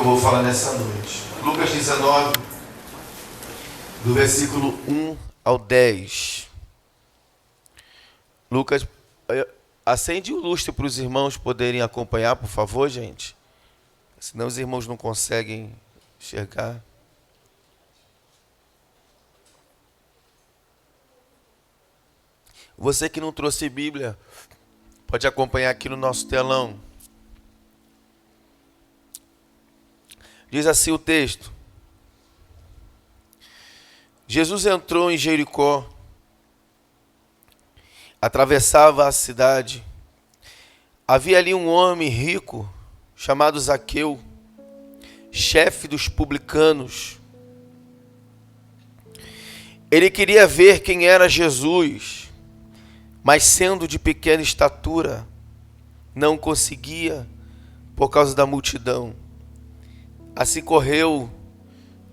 eu vou falar nessa noite. Lucas 19, do versículo 1 ao 10. Lucas, acende o lustre para os irmãos poderem acompanhar, por favor, gente. Senão os irmãos não conseguem enxergar. Você que não trouxe Bíblia, pode acompanhar aqui no nosso telão. Diz assim o texto: Jesus entrou em Jericó, atravessava a cidade. Havia ali um homem rico, chamado Zaqueu, chefe dos publicanos. Ele queria ver quem era Jesus, mas sendo de pequena estatura, não conseguia por causa da multidão. Assim correu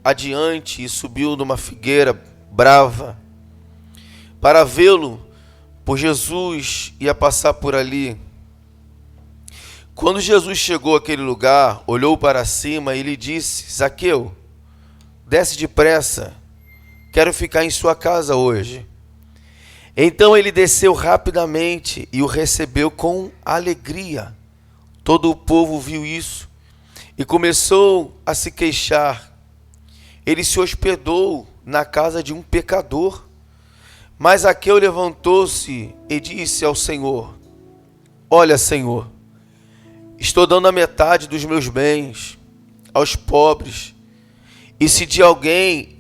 adiante e subiu numa figueira brava para vê-lo, pois Jesus ia passar por ali. Quando Jesus chegou àquele lugar, olhou para cima e lhe disse: Zaqueu, desce depressa, quero ficar em sua casa hoje. Então ele desceu rapidamente e o recebeu com alegria. Todo o povo viu isso e começou a se queixar. Ele se hospedou na casa de um pecador. Mas Zaqueu levantou-se e disse ao Senhor: Olha, Senhor, estou dando a metade dos meus bens aos pobres, e se de alguém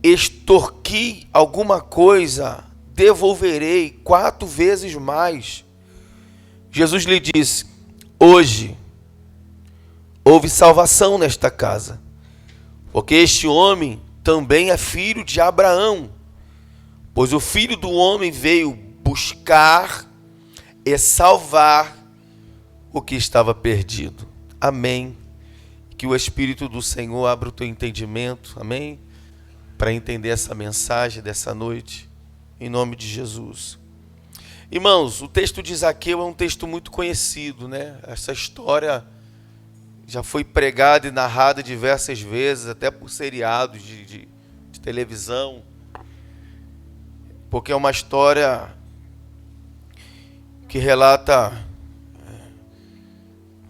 extorquir alguma coisa, devolverei 4 vezes mais. Jesus lhe disse: Hoje houve salvação nesta casa, porque este homem também é filho de Abraão, pois o Filho do Homem veio buscar e salvar o que estava perdido. Amém. Que o Espírito do Senhor abra o teu entendimento, amém, para entender essa mensagem dessa noite, em nome de Jesus. Irmãos, o texto de Zaqueu é um texto muito conhecido, né? Essa história já foi pregada e narrada diversas vezes, até por seriados de televisão, porque é uma história que relata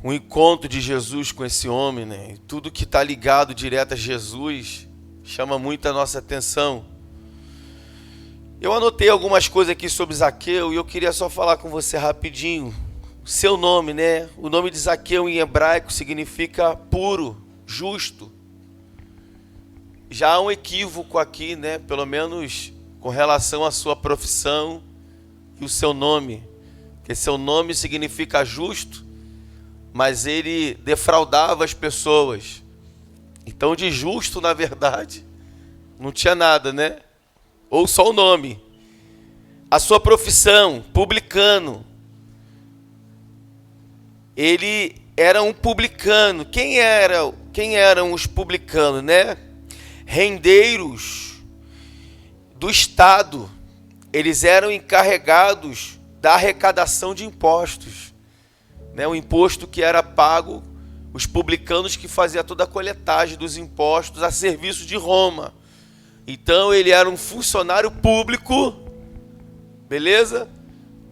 um encontro de Jesus com esse homem, né? E tudo que está ligado direto a Jesus chama muito a nossa atenção. Eu anotei algumas coisas aqui sobre Zaqueu e eu queria só falar com você rapidinho. Seu nome, né? O nome de Zaqueu em hebraico significa puro, justo. Já há um equívoco aqui, né? Pelo menos com relação à sua profissão e o seu nome. Porque seu nome significa justo, mas ele defraudava as pessoas. Então de justo, na verdade, não tinha nada, né? Ou só o nome. A sua profissão, publicano. Ele era um publicano. Quem eram os publicanos, né? Rendeiros do Estado. Eles eram encarregados da arrecadação de impostos, né? O imposto que era pago, os publicanos que faziam toda a coletagem dos impostos a serviço de Roma. Então ele era um funcionário público, beleza?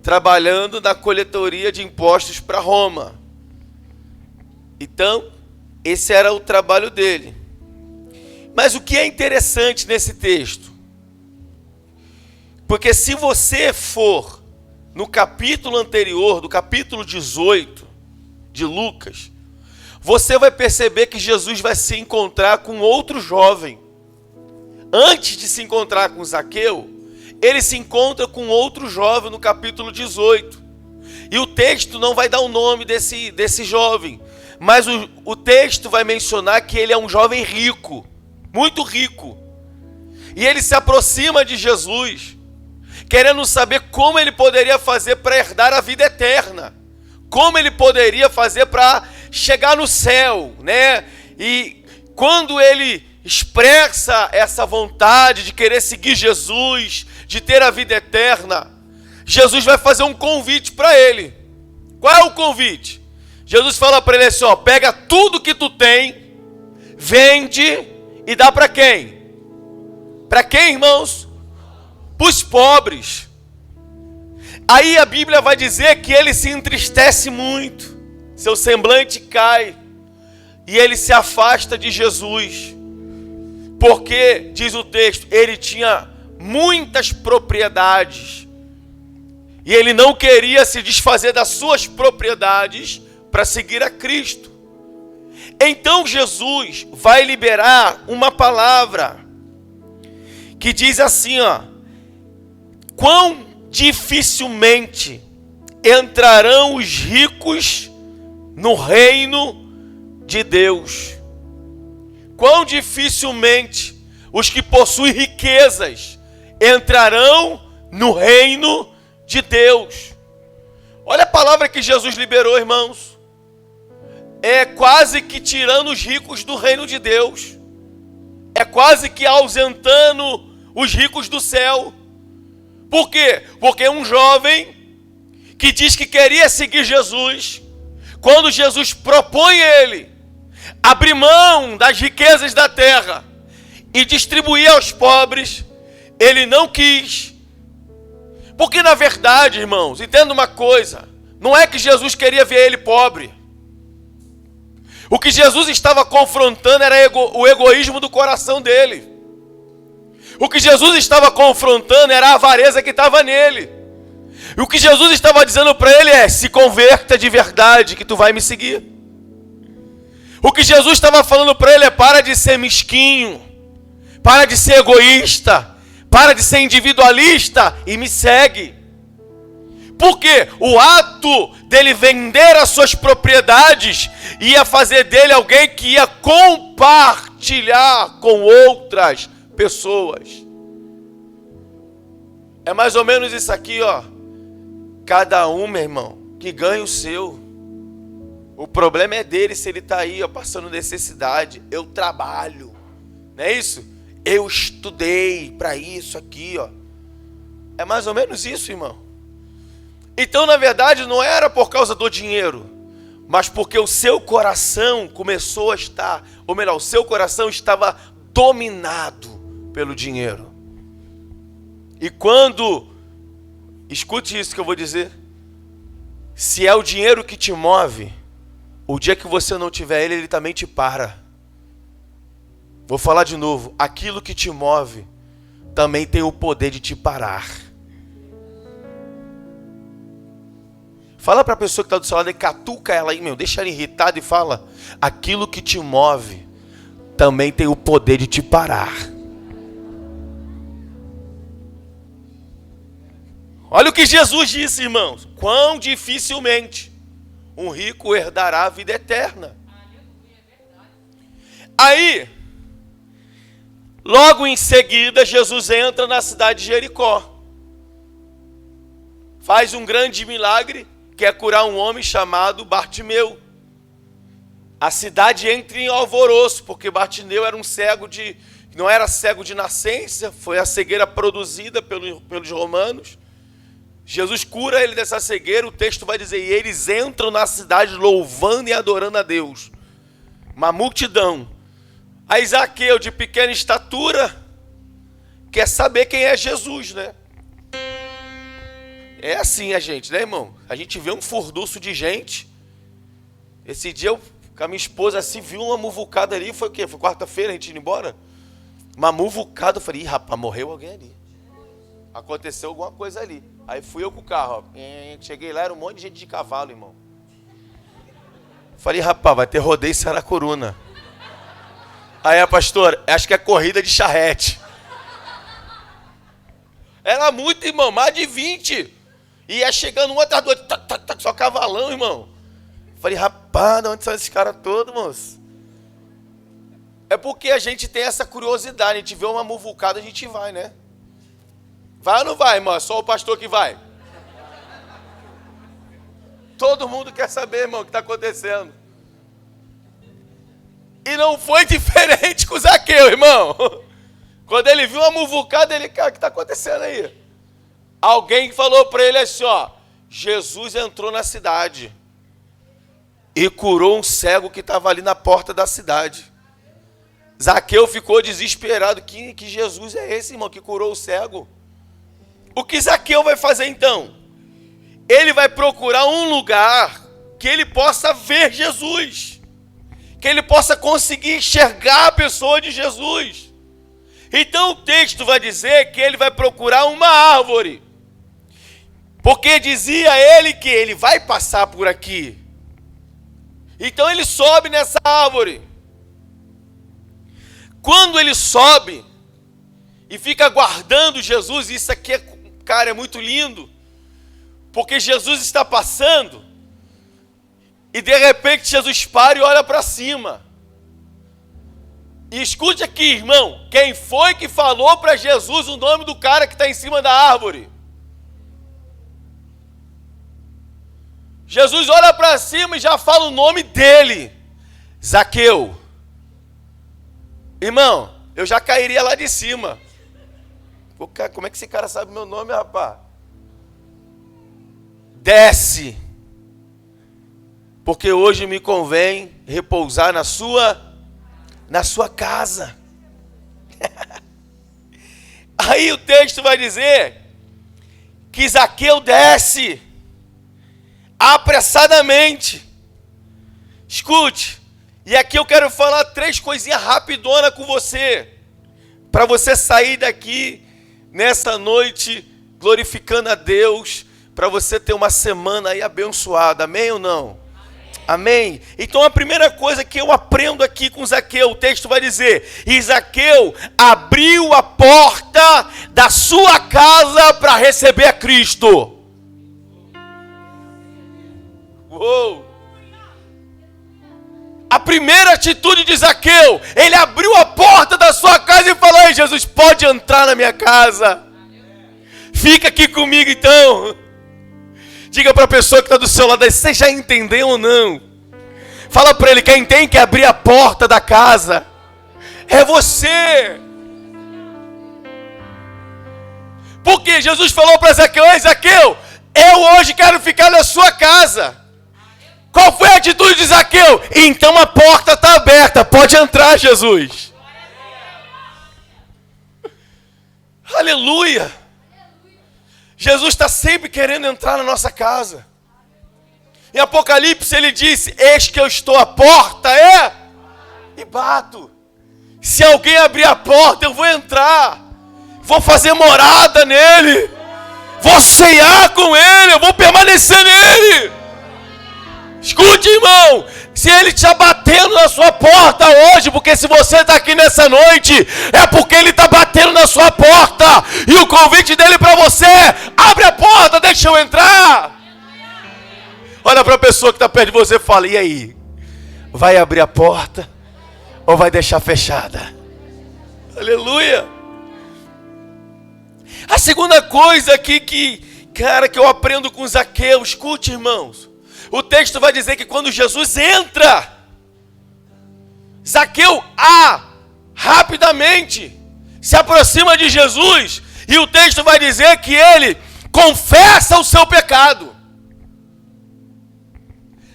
Trabalhando na coletoria de impostos para Roma. Então, esse era o trabalho dele. Mas o que é interessante nesse texto? Porque se você for no capítulo anterior, do capítulo 18 de Lucas, você vai perceber que Jesus vai se encontrar com outro jovem. Antes de se encontrar com Zaqueu, ele se encontra com outro jovem no capítulo 18. E o texto não vai dar o nome desse jovem, mas o texto vai mencionar que ele é um jovem rico, muito rico. E ele se aproxima de Jesus, querendo saber como ele poderia fazer para herdar a vida eterna. Como ele poderia fazer para chegar no céu, né? E quando ele expressa essa vontade de querer seguir Jesus, de ter a vida eterna, Jesus vai fazer um convite para ele. Qual é o convite? Jesus fala para ele assim, ó, pega tudo que tu tem, vende e dá para quem? Para quem, irmãos? Para os pobres. Aí a Bíblia vai dizer que ele se entristece muito, seu semblante cai, e ele se afasta de Jesus, porque, diz o texto, ele tinha muitas propriedades, e ele não queria se desfazer das suas propriedades para seguir a Cristo. Então Jesus vai liberar uma palavra que diz assim, ó: quão dificilmente entrarão os ricos no reino de Deus. Quão dificilmente os que possuem riquezas entrarão no reino de Deus. Olha a palavra que Jesus liberou, irmãos. É quase que tirando os ricos do reino de Deus. É quase que ausentando os ricos do céu. Por quê? Porque um jovem que diz que queria seguir Jesus, quando Jesus propõe ele abrir mão das riquezas da terra e distribuir aos pobres, ele não quis. Porque na verdade, irmãos, entenda uma coisa, não é que Jesus queria ver ele pobre. O que Jesus estava confrontando era o egoísmo do coração dele. O que Jesus estava confrontando era a avareza que estava nele. E o que Jesus estava dizendo para ele é: se converta de verdade que tu vai me seguir. O que Jesus estava falando para ele é: para de ser mesquinho, para de ser egoísta, para de ser individualista e me segue. Porque o ato dele vender as suas propriedades ia fazer dele alguém que ia compartilhar com outras pessoas. É mais ou menos isso aqui, ó. Cada um, meu irmão, que ganha o seu. O problema é dele se ele está aí, ó, passando necessidade. Eu trabalho, não é isso? Eu estudei para isso aqui, ó. É mais ou menos isso, irmão. Então, na verdade, não era por causa do dinheiro, mas porque o seu coração começou a estar, ou melhor, o seu coração estava dominado pelo dinheiro. E quando, escute isso que eu vou dizer, se é o dinheiro que te move, o dia que você não tiver ele, ele também te para. Vou falar de novo, aquilo que te move também tem o poder de te parar. Fala para a pessoa que está do seu lado e catuca ela aí, meu, deixa ela irritada e fala: aquilo que te move também tem o poder de te parar. Olha o que Jesus disse, irmãos: quão dificilmente um rico herdará a vida eterna. Aí, logo em seguida, Jesus entra na cidade de Jericó. Faz um grande milagre, que é curar um homem chamado Bartimeu. A cidade entra em alvoroço, porque Bartimeu era um cego não era cego de nascença, foi a cegueira produzida pelos romanos. Jesus cura ele dessa cegueira, o texto vai dizer, e eles entram na cidade louvando e adorando a Deus. Uma multidão. Aí Zaqueu, de pequena estatura, quer saber quem é Jesus, né? É assim a gente, né, irmão? A gente vê um furdunço de gente. Esse dia eu, com a minha esposa assim, viu uma muvucada ali, foi o quê? Foi quarta-feira a gente indo embora? Uma muvucada, eu falei, ih, rapaz, morreu alguém ali. Aconteceu alguma coisa ali. Aí fui eu com o carro, ó. Cheguei lá, era um monte de gente de cavalo, irmão. Falei, rapaz, vai ter rodeio em Saracuruna. Aí a pastora, acho que é corrida de charrete. Era muito, irmão, mais de 20. Ia chegando um atrás do outro, só cavalão, irmão. Falei, rapaz, de onde são esses caras todos, moço? É porque a gente tem essa curiosidade, a gente vê uma muvucada, a gente vai, né? Vai ou não vai, irmão? É só o pastor que vai. Todo mundo quer saber, irmão, o que está acontecendo. E não foi diferente com o Zaqueu, irmão. Quando ele viu uma muvucada, ele, cara, o que está acontecendo aí? Alguém falou para ele assim, ó, Jesus entrou na cidade. e curou um cego que estava ali na porta da cidade. Zaqueu ficou desesperado. Que Jesus é esse, irmão, que curou o cego? O que Zaqueu vai fazer então? Ele vai procurar um lugar que ele possa ver Jesus, que ele possa conseguir enxergar a pessoa de Jesus. Então o texto vai dizer que ele vai procurar uma árvore, porque dizia ele que ele vai passar por aqui. Então ele sobe nessa árvore. Quando ele sobe e fica aguardando Jesus, isso aqui cara, é muito lindo, porque Jesus está passando e de repente Jesus para e olha para cima. E escute aqui, irmão, quem foi que falou para Jesus o nome do cara que está em cima da árvore? Jesus olha para cima e já fala o nome dele, Zaqueu. Irmão, eu já cairia lá de cima. Pô, cara, como é que esse cara sabe meu nome, rapaz? Desce, porque hoje me convém repousar na sua casa. Aí o texto vai dizer que Zaqueu desce apressadamente. Escute, e aqui eu quero falar 3 coisinhas rapidona com você, para você sair daqui nessa noite glorificando a Deus, para você ter uma semana aí abençoada, amém ou não? Amém? Então a primeira coisa que eu aprendo aqui com Zaqueu, o texto vai dizer, e Zaqueu abriu a porta da sua casa para receber a Cristo. Uou! A primeira atitude de Zaqueu, ele abriu a porta da sua casa e falou, ei Jesus, pode entrar na minha casa. Fica aqui comigo então. Diga para a pessoa que está do seu lado, você já entendeu ou não? Fala para ele, quem tem que abrir a porta da casa é você. Porque Jesus falou para Zaqueu, ei Zaqueu, eu hoje quero ficar na sua casa. Qual foi a atitude de Zaqueu? Então a porta está aberta, pode entrar, Jesus. Aleluia. Jesus está sempre querendo entrar na nossa casa. Em Apocalipse ele disse, eis que eu estou à porta, e bato. Se alguém abrir a porta, eu vou entrar. Vou fazer morada nele. Vou ceiar com ele, eu vou permanecer nele. Escute, irmão, se ele está batendo na sua porta hoje, porque se você está aqui nessa noite, é porque ele está batendo na sua porta, e o convite dele para você, abre a porta, deixa eu entrar. Olha para a pessoa que está perto de você e fala, e aí, vai abrir a porta, ou vai deixar fechada? Aleluia. A segunda coisa aqui que eu aprendo com Zaqueu, escute, irmãos, o texto vai dizer que quando Jesus entra, Zaqueu rapidamente se aproxima de Jesus, e o texto vai dizer que ele confessa o seu pecado.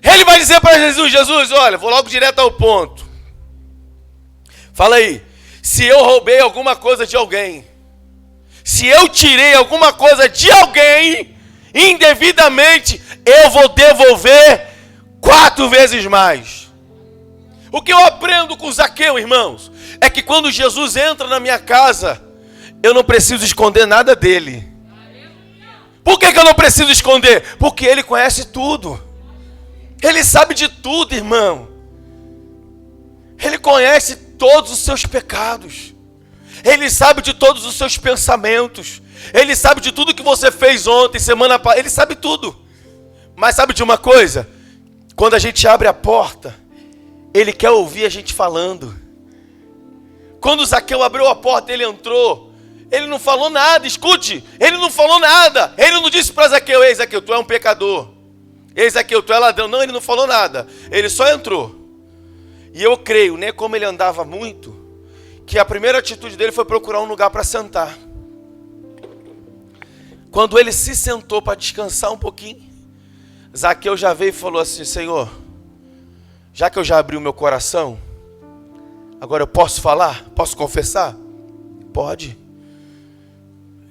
Ele vai dizer para Jesus, Jesus, olha, vou logo direto ao ponto. Fala aí, se eu roubei alguma coisa de alguém, se eu tirei alguma coisa de alguém indevidamente, eu vou devolver 4 vezes mais. O que eu aprendo com Zaqueu, irmãos, é que quando Jesus entra na minha casa, eu não preciso esconder nada dele. Por que eu não preciso esconder? Porque ele conhece tudo. Ele sabe de tudo, irmão. Ele conhece todos os seus pecados. Ele sabe de todos os seus pensamentos. Ele sabe de tudo que você fez ontem, semana passada. Ele sabe tudo. Mas sabe de uma coisa? Quando a gente abre a porta, ele quer ouvir a gente falando. Quando Zaqueu abriu a porta, ele entrou. Ele não falou nada, escute. Ele não falou nada. Ele não disse para Zaqueu, ei Zaqueu, tu é um pecador. Ei Zaqueu, tu é ladrão. Não, ele não falou nada. Ele só entrou. E eu creio, né, como ele andava muito, que a primeira atitude dele foi procurar um lugar para sentar. Quando ele se sentou para descansar um pouquinho, Zaqueu já veio e falou assim, Senhor, já que eu já abri o meu coração, agora eu posso falar? Posso confessar? Pode.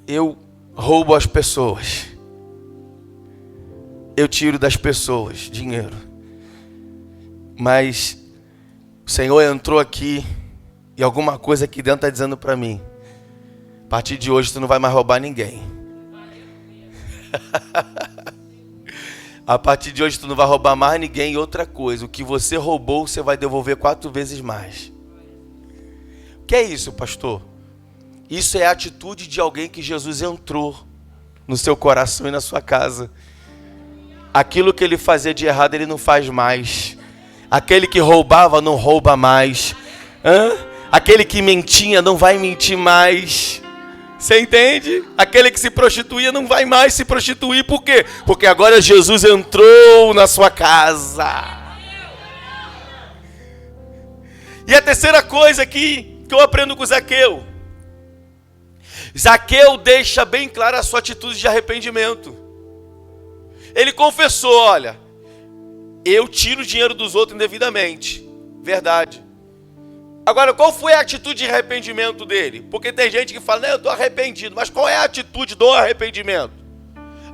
Eu roubo as pessoas. Eu tiro das pessoas dinheiro. Mas o Senhor entrou aqui e alguma coisa aqui dentro está dizendo para mim: a partir de hoje tu não vai mais roubar ninguém. A partir de hoje tu não vai roubar mais ninguém. E outra coisa, o que você roubou você vai devolver 4 vezes mais. O que é isso, pastor? Isso é a atitude de alguém que Jesus entrou no seu coração e na sua casa. Aquilo que ele fazia de errado ele não faz mais. Aquele que roubava não rouba mais. Aquele que mentia não vai mentir mais. Você entende? Aquele que se prostituía não vai mais se prostituir. Por quê? Porque agora Jesus entrou na sua casa. E a terceira coisa aqui que eu aprendo com Zaqueu. Zaqueu deixa bem clara a sua atitude de arrependimento. Ele confessou: olha, eu tiro o dinheiro dos outros indevidamente. Verdade. Agora, qual foi a atitude de arrependimento dele? Porque tem gente que fala: não, eu estou arrependido. Mas qual é a atitude do arrependimento?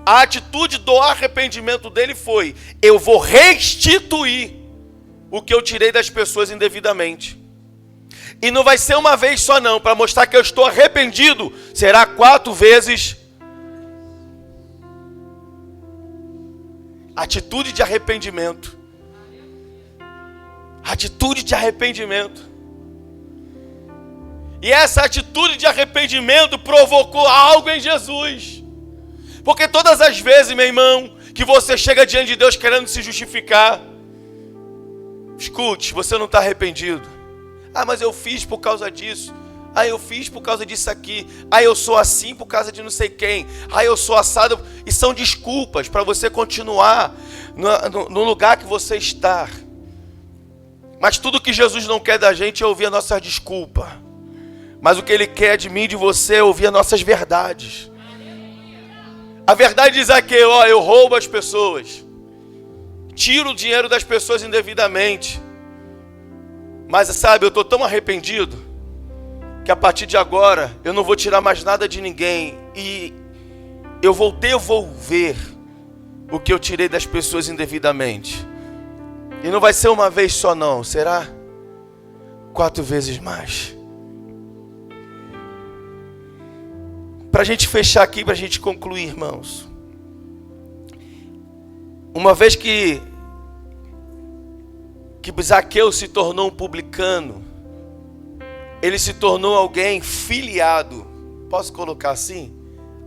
A atitude do arrependimento dele foi: eu vou restituir o que eu tirei das pessoas indevidamente. E não vai ser uma vez só não, para mostrar que eu estou arrependido, será 4 vezes. Atitude de arrependimento. Atitude de arrependimento. E essa atitude de arrependimento provocou algo em Jesus. Porque todas as vezes, meu irmão, que você chega diante de Deus querendo se justificar, escute, você não está arrependido. Ah, mas eu fiz por causa disso. Ah, eu fiz por causa disso aqui. Ah, eu sou assim por causa de não sei quem. Ah, eu sou assado. E são desculpas para você continuar no lugar que você está. Mas tudo que Jesus não quer da gente é ouvir a nossa desculpa. Mas o que Ele quer de mim e de você é ouvir as nossas verdades. A verdade diz aqui: ó, eu roubo as pessoas. Tiro o dinheiro das pessoas indevidamente. Mas sabe, eu estou tão arrependido que a partir de agora eu não vou tirar mais nada de ninguém. E eu vou devolver o que eu tirei das pessoas indevidamente. E não vai ser uma vez só não, será 4 vezes mais. Para a gente fechar aqui, para a gente concluir, irmãos. Uma vez que Zaqueu se tornou um publicano, ele se tornou alguém filiado, posso colocar assim,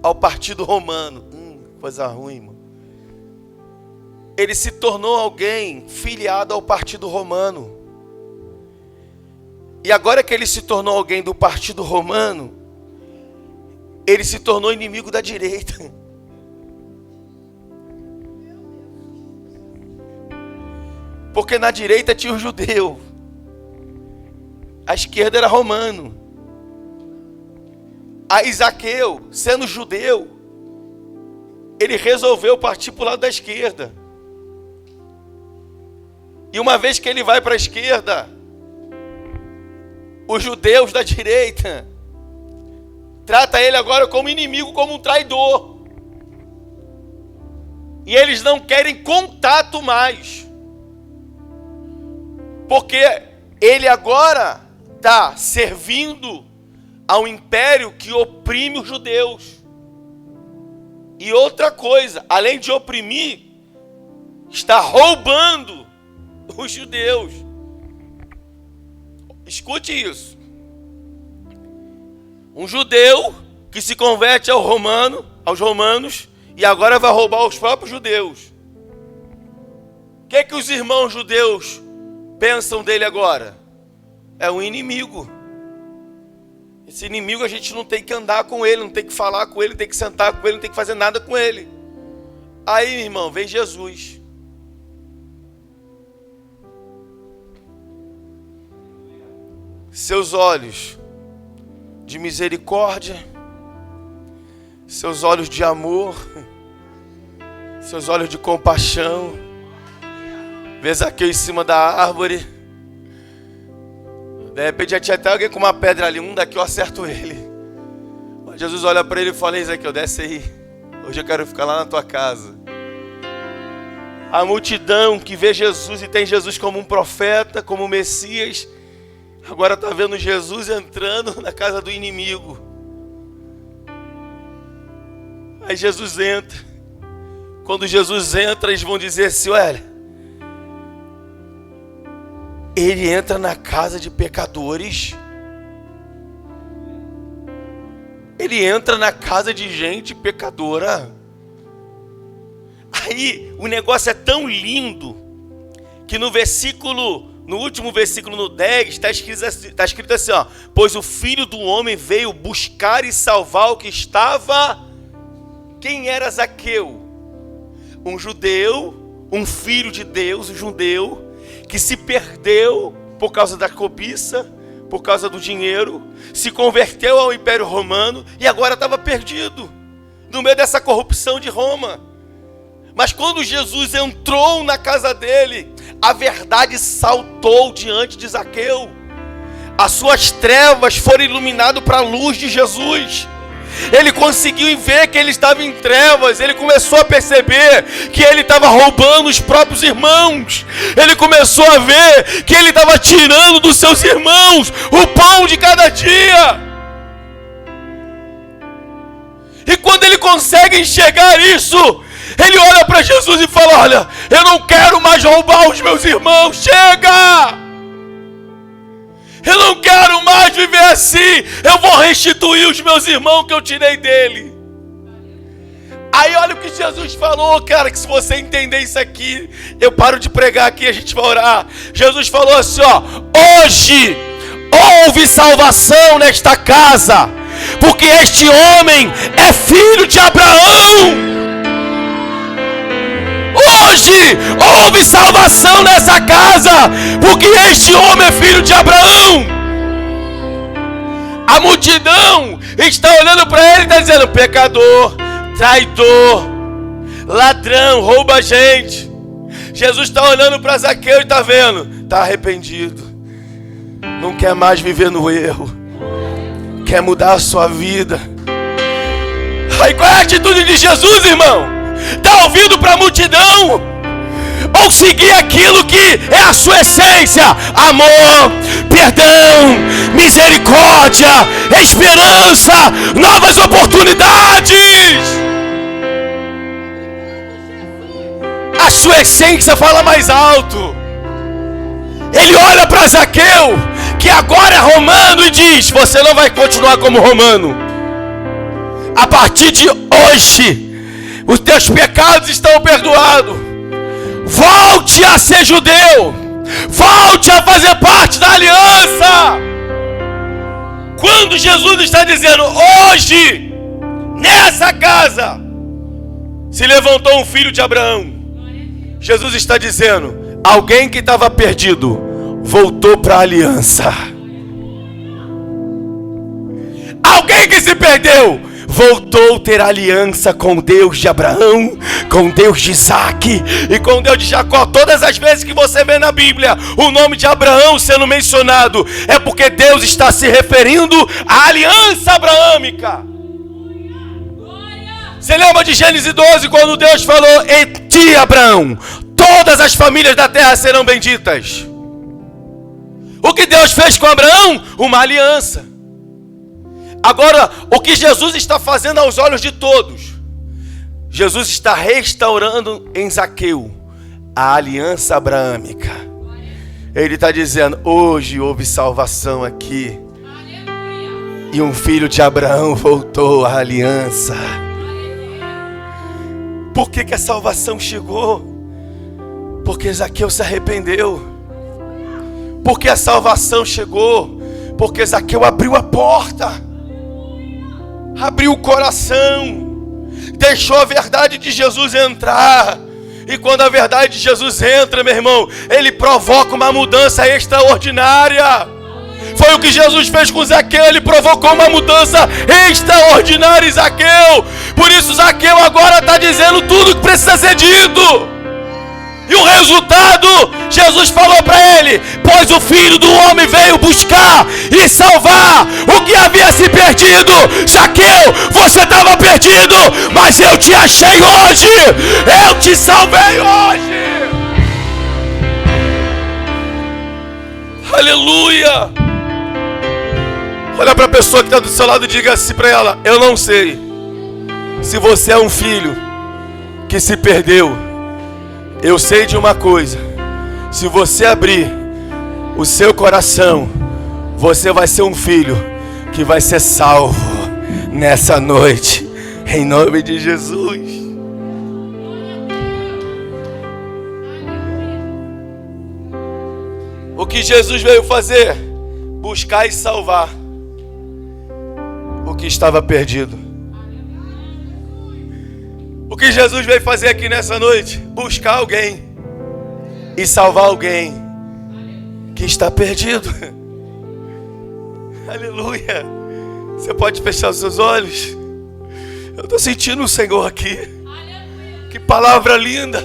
ao partido romano. Coisa ruim, irmão. Ele se tornou alguém filiado ao partido romano. E agora que ele se tornou alguém do partido romano, ele se tornou inimigo da direita. Porque na direita tinha o judeu, a esquerda era romano. Aí Zaqueu, sendo judeu, ele resolveu partir para o lado da esquerda. E uma vez que ele vai para a esquerda, os judeus da direita trata ele agora como inimigo, como um traidor. E eles não querem contato mais. Porque ele agora está servindo ao império que oprime os judeus. E outra coisa, além de oprimir, está roubando os judeus. Escute isso. Um judeu que se converte aos romanos, e agora vai roubar os próprios judeus. O que os irmãos judeus pensam dele agora? É um inimigo. Esse inimigo a gente não tem que andar com ele, não tem que falar com ele, não tem que sentar com ele, não tem que fazer nada com ele. Aí, meu irmão, vem Jesus. Seus olhos de misericórdia, seus olhos de amor, seus olhos de compaixão, Vê Zaqueu em cima da árvore. De repente já tinha até alguém com uma pedra ali. Daqui eu acerto ele. Mas Jesus olha para ele e fala: Zaqueu, desce aí. Hoje eu quero ficar lá na tua casa. A multidão que vê Jesus e tem Jesus como um profeta, como um Messias, agora está vendo Jesus entrando na casa do inimigo. Aí Jesus entra. Quando Jesus entra, eles vão dizer assim: olha, ele entra na casa de pecadores. Ele entra na casa de gente pecadora. Aí o negócio é tão lindo que no último versículo, no 10, está escrito assim, ó: pois o Filho do Homem veio buscar e salvar o que estava... Quem era Zaqueu? Um judeu, um filho de Deus, um judeu, que se perdeu por causa da cobiça, por causa do dinheiro, se converteu ao Império Romano e agora estava perdido no meio dessa corrupção de Roma. Mas quando Jesus entrou na casa dele, a verdade saltou diante de Zaqueu. As suas trevas foram iluminadas para a luz de Jesus. Ele conseguiu ver que ele estava em trevas. Ele começou a perceber que ele estava roubando os próprios irmãos. Ele começou a ver que ele estava tirando dos seus irmãos o pão de cada dia. E quando ele consegue enxergar isso, ele olha para Jesus e fala: olha, eu não quero mais roubar os meus irmãos. Chega! Eu não quero mais viver assim. Eu vou restituir os meus irmãos que eu tirei dele. Aí olha o que Jesus falou, cara, que se você entender isso aqui, eu paro de pregar aqui e a gente vai orar. Jesus falou assim, ó: hoje houve salvação nesta casa, porque este homem é filho de Abraão. Hoje houve salvação nessa casa, porque este homem é filho de Abraão. A multidão está olhando para ele e está dizendo: pecador, traidor, ladrão, rouba a gente. Jesus está olhando para Zaqueu e está vendo, está arrependido, não quer mais viver no erro, quer mudar a sua vida. Aí qual é a atitude de Jesus, irmão? Está ouvindo para a multidão? Ou seguir aquilo que é a sua essência? Amor, perdão, misericórdia, esperança, novas oportunidades. A sua essência fala mais alto. Ele olha para Zaqueu, que agora é romano, e diz: você não vai continuar como romano. A partir de hoje, os teus pecados estão perdoados. Volte a ser judeu. Volte a fazer parte da aliança. Quando Jesus está dizendo: hoje, nessa casa, se levantou um filho de Abraão, Jesus está dizendo: alguém que estava perdido voltou para a aliança. Alguém que se perdeu voltou a ter aliança com Deus de Abraão, com Deus de Isaac e com Deus de Jacó. Todas as vezes que você vê na Bíblia o nome de Abraão sendo mencionado, é porque Deus está se referindo à aliança abraâmica. Você lembra de Gênesis 12, quando Deus falou: em ti, Abraão, todas as famílias da terra serão benditas? O que Deus fez com Abraão? Uma aliança. Agora, o que Jesus está fazendo aos olhos de todos? Jesus está restaurando em Zaqueu a aliança abraâmica. Ele está dizendo: hoje houve salvação aqui. E um filho de Abraão voltou à aliança. Por que a salvação chegou? Porque Zaqueu se arrependeu. Porque a salvação chegou? Porque Zaqueu abriu a porta, abriu o coração, deixou a verdade de Jesus entrar. E quando a verdade de Jesus entra, meu irmão, ele provoca uma mudança extraordinária. Foi o que Jesus fez com Zaqueu. Ele provocou uma mudança extraordinária em Zaqueu. Por isso Zaqueu agora está dizendo tudo que precisa ser dito. E o resultado, Jesus falou para ele: pois o Filho do Homem veio buscar e salvar o que havia se perdido. Zaqueu, você estava perdido, mas eu te achei hoje. Eu te salvei hoje. Aleluia. Olha para a pessoa que está do seu lado e diga assim para ela: eu não sei se você é um filho que se perdeu. Eu sei de uma coisa: se você abrir o seu coração, você vai ser um filho que vai ser salvo nessa noite, em nome de Jesus. O que Jesus veio fazer? Buscar e salvar o que estava perdido. O que Jesus veio fazer aqui nessa noite? Buscar alguém e salvar alguém que está perdido. Aleluia. Você pode fechar os seus olhos? Eu estou sentindo o Senhor aqui. Que palavra linda.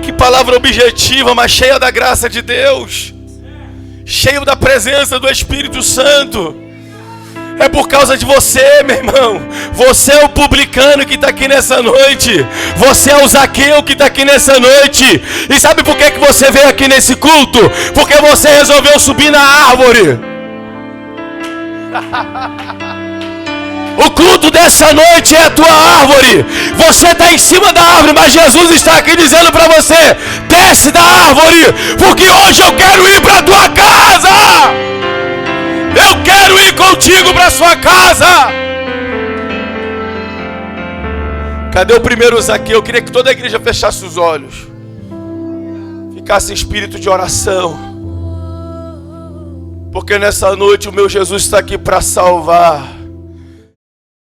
Que palavra objetiva, mas cheia da graça de Deus. Cheio da presença do Espírito Santo. É por causa de você, meu irmão. Você é o publicano que está aqui nessa noite. Você é o Zaqueu que está aqui nessa noite. E sabe por que você veio aqui nesse culto? Porque você resolveu subir na árvore. O culto dessa noite é a tua árvore. Você está em cima da árvore, mas Jesus está aqui dizendo para você: desce da árvore, porque hoje eu quero ir para a tua casa. Eu quero ir contigo para sua casa. Cadê o primeiro Zaqueu? Eu queria que toda a igreja fechasse os olhos, ficasse em espírito de oração, porque nessa noite o meu Jesus está aqui para salvar